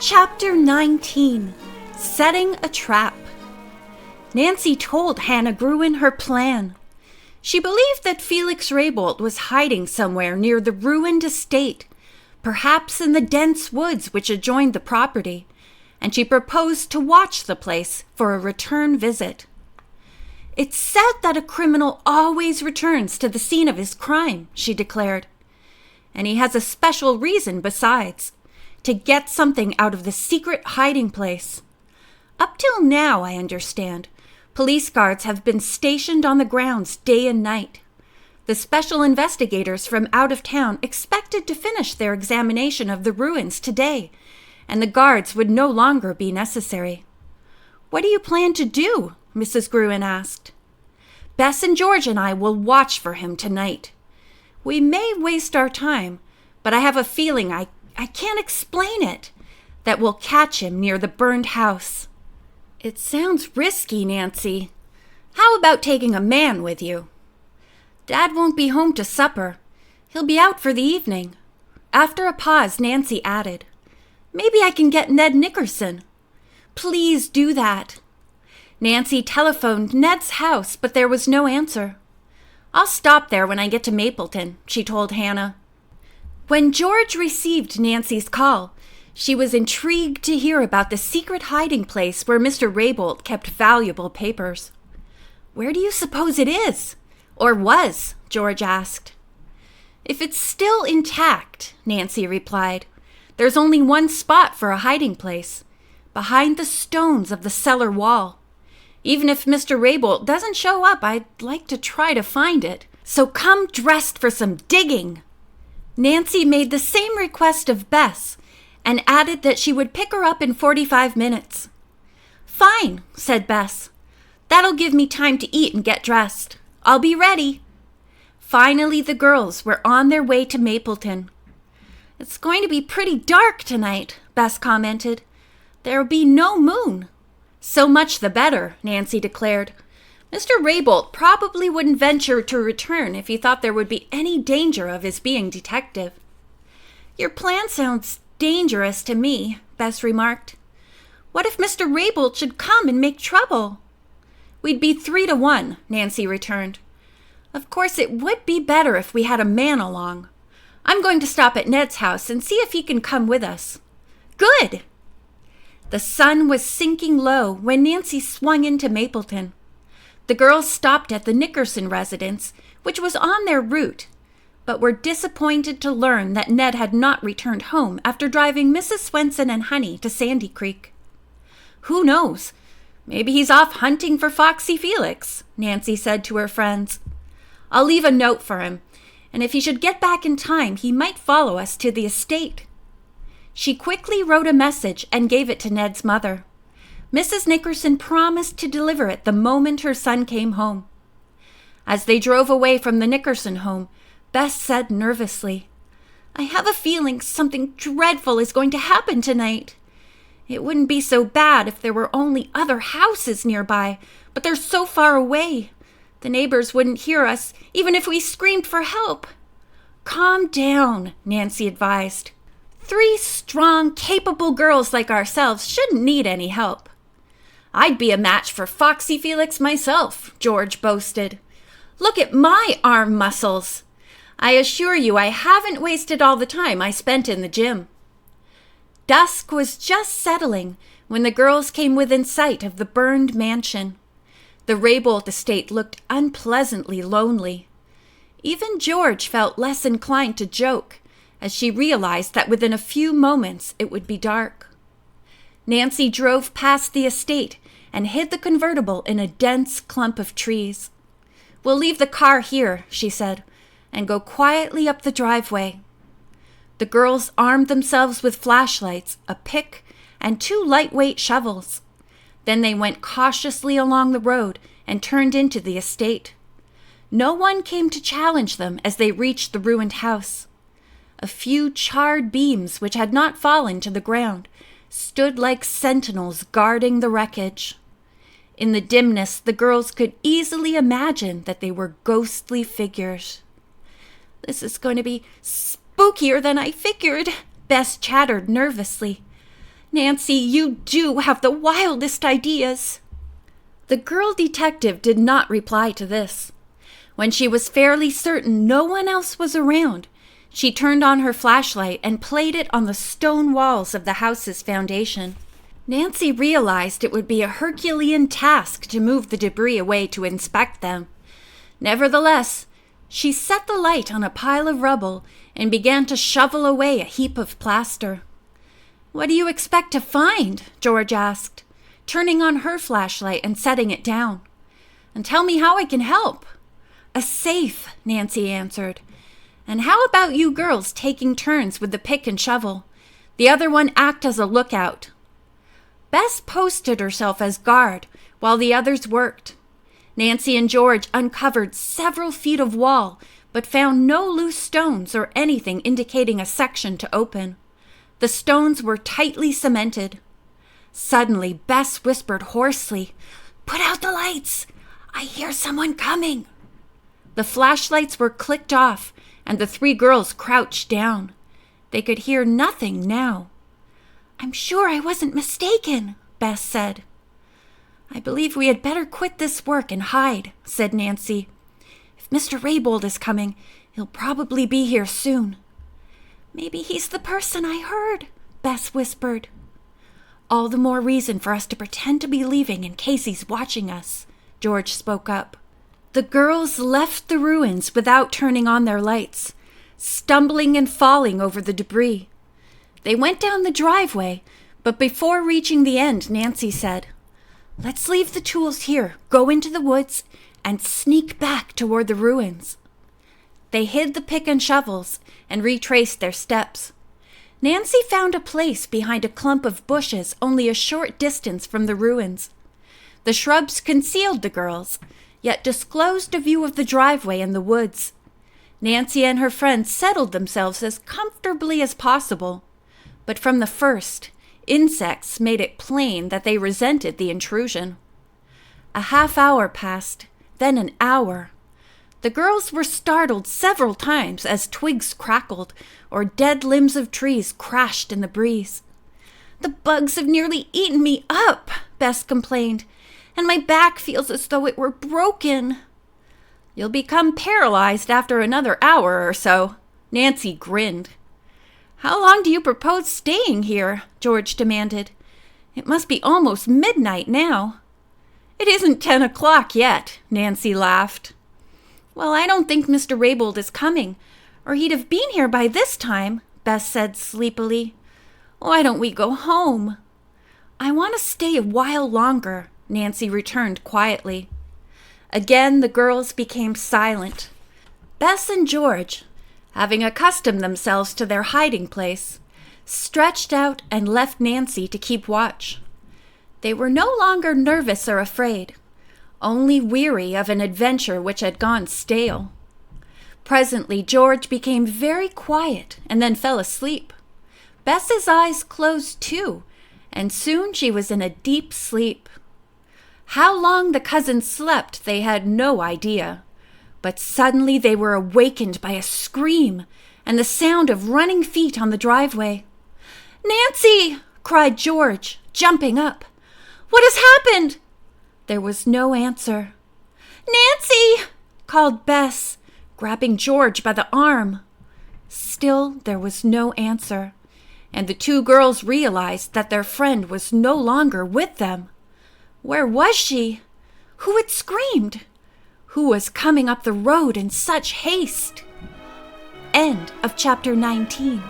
Chapter 19. Setting a Trap. Nancy told Hannah Gruen her plan. She believed that Felix Raybolt was hiding somewhere near the ruined estate, perhaps in the dense woods which adjoined the property, and she proposed to watch the place for a return visit. "It's said that a criminal always returns to the scene of his crime," she declared. "And he has a special reason besides, to get something out of the secret hiding place. Up till now, I understand, police guards have been stationed on the grounds day and night. The special investigators from out of town expected to finish their examination of the ruins today, and the guards would no longer be necessary." "What do you plan to do?" Mrs. Gruen asked. "Bess and George and I will watch for him tonight. We may waste our time, but I have a feeling I can't explain it, that we'll catch him near the burned house." "It sounds risky, Nancy. How about taking a man with you?" "Dad won't be home to supper. He'll be out for the evening." After a pause, Nancy added, "Maybe I can get Ned Nickerson." "Please do that." Nancy telephoned Ned's house, but there was no answer. "I'll stop there when I get to Mapleton," she told Hannah. When George received Nancy's call, she was intrigued to hear about the secret hiding place where Mr. Raybolt kept valuable papers. "Where do you suppose it is? Or was?" George asked. "If it's still intact," Nancy replied, "there's only one spot for a hiding place, behind the stones of the cellar wall. Even if Mr. Raybolt doesn't show up, I'd like to try to find it. So come dressed for some digging." Nancy made the same request of Bess and added that she would pick her up in 45 minutes. "Fine," said Bess. "That'll give me time to eat and get dressed. I'll be ready." Finally, the girls were on their way to Mapleton. "It's going to be pretty dark tonight," Bess commented. "There'll be no moon." "So much the better," Nancy declared. "Mr. Raybolt probably wouldn't venture to return if he thought there would be any danger of his being detective." "Your plan sounds dangerous to me," Bess remarked. "What if Mr. Raybolt should come and make trouble?" "We'd be 3-1, Nancy returned. "Of course, it would be better if we had a man along. I'm going to stop at Ned's house and see if he can come with us." "Good!" The sun was sinking low when Nancy swung into Mapleton. The girls stopped at the Nickerson residence, which was on their route, but were disappointed to learn that Ned had not returned home after driving Mrs. Swenson and Honey to Sandy Creek. "Who knows? Maybe he's off hunting for Foxy Felix," Nancy said to her friends. "I'll leave a note for him, and if he should get back in time, he might follow us to the estate." She quickly wrote a message and gave it to Ned's mother. Mrs. Nickerson promised to deliver it the moment her son came home. As they drove away from the Nickerson home, Bess said nervously, "I have a feeling something dreadful is going to happen tonight. It wouldn't be so bad if there were only other houses nearby, but they're so far away. The neighbors wouldn't hear us, even if we screamed for help." "Calm down," Nancy advised. 3 strong, capable girls like ourselves shouldn't need any help." "I'd be a match for Foxy Felix myself," George boasted. "Look at my arm muscles. I assure you I haven't wasted all the time I spent in the gym." Dusk was just settling when the girls came within sight of the burned mansion. The Raybolt estate looked unpleasantly lonely. Even George felt less inclined to joke, as she realized that within a few moments it would be dark. Nancy drove past the estate and hid the convertible in a dense clump of trees. "We'll leave the car here," she said, "and go quietly up the driveway." The girls armed themselves with flashlights, a pick, and 2 lightweight shovels. Then they went cautiously along the road and turned into the estate. No one came to challenge them as they reached the ruined house. A few charred beams, which had not fallen to the ground, stood like sentinels guarding the wreckage. In the dimness, the girls could easily imagine that they were ghostly figures. "This is going to be spookier than I figured," Bess chattered nervously. Nancy, you do have the wildest ideas." The girl detective did not reply to this. When she was fairly certain no one else was around, she turned on her flashlight and played it on the stone walls of the house's foundation. Nancy realized it would be a Herculean task to move the debris away to inspect them. Nevertheless, she set the light on a pile of rubble and began to shovel away a heap of plaster. "What do you expect to find?" George asked, turning on her flashlight and setting it down. "And tell me how I can help." "A safe," Nancy answered. "And how about you girls taking turns with the pick and shovel? The other one act as a lookout." Bess posted herself as guard while the others worked. Nancy and George uncovered several feet of wall, but found no loose stones or anything indicating a section to open. The stones were tightly cemented. Suddenly, Bess whispered hoarsely, "Put out the lights! I hear someone coming!" The flashlights were clicked off, and the three girls crouched down. They could hear nothing now. "I'm sure I wasn't mistaken," Bess said. "I believe we had better quit this work and hide," said Nancy. "If Mr. Raybolt is coming, he'll probably be here soon." "Maybe he's the person I heard," Bess whispered. "All the more reason for us to pretend to be leaving in case he's watching us," George spoke up. The girls left the ruins without turning on their lights, stumbling and falling over the debris. They went down the driveway, but before reaching the end, Nancy said, "Let's leave the tools here, go into the woods, and sneak back toward the ruins." They hid the pick and shovels and retraced their steps. Nancy found a place behind a clump of bushes only a short distance from the ruins. The shrubs concealed the girls, yet disclosed a view of the driveway and the woods. Nancy and her friends settled themselves as comfortably as possible, but from the first, insects made it plain that they resented the intrusion. A half-hour passed, then an hour. The girls were startled several times as twigs crackled or dead limbs of trees crashed in the breeze. "The bugs have nearly eaten me up," Bess complained, "and my back feels as though it were broken." "You'll become paralyzed after another hour or so," Nancy grinned. "How long do you propose staying here?" George demanded. "It must be almost midnight now." "It isn't 10 o'clock yet," Nancy laughed. "Well, I don't think Mr. Raybolt is coming, or he'd have been here by this time," Bess said sleepily. "Why don't we go home?" "I want to stay a while longer," Nancy returned quietly. Again the girls became silent. Bess and George, having accustomed themselves to their hiding place, stretched out and left Nancy to keep watch. They were no longer nervous or afraid, only weary of an adventure which had gone stale. Presently George became very quiet and then fell asleep. Bess's eyes closed too, and soon she was in a deep sleep. How long the cousins slept they had no idea, but suddenly they were awakened by a scream and the sound of running feet on the driveway. "Nancy!" cried George, jumping up. "What has happened?" There was no answer. "Nancy!" called Bess, grabbing George by the arm. Still there was no answer, and the two girls realized that their friend was no longer with them. Where was she? Who had screamed? Who was coming up the road in such haste? End of chapter 19.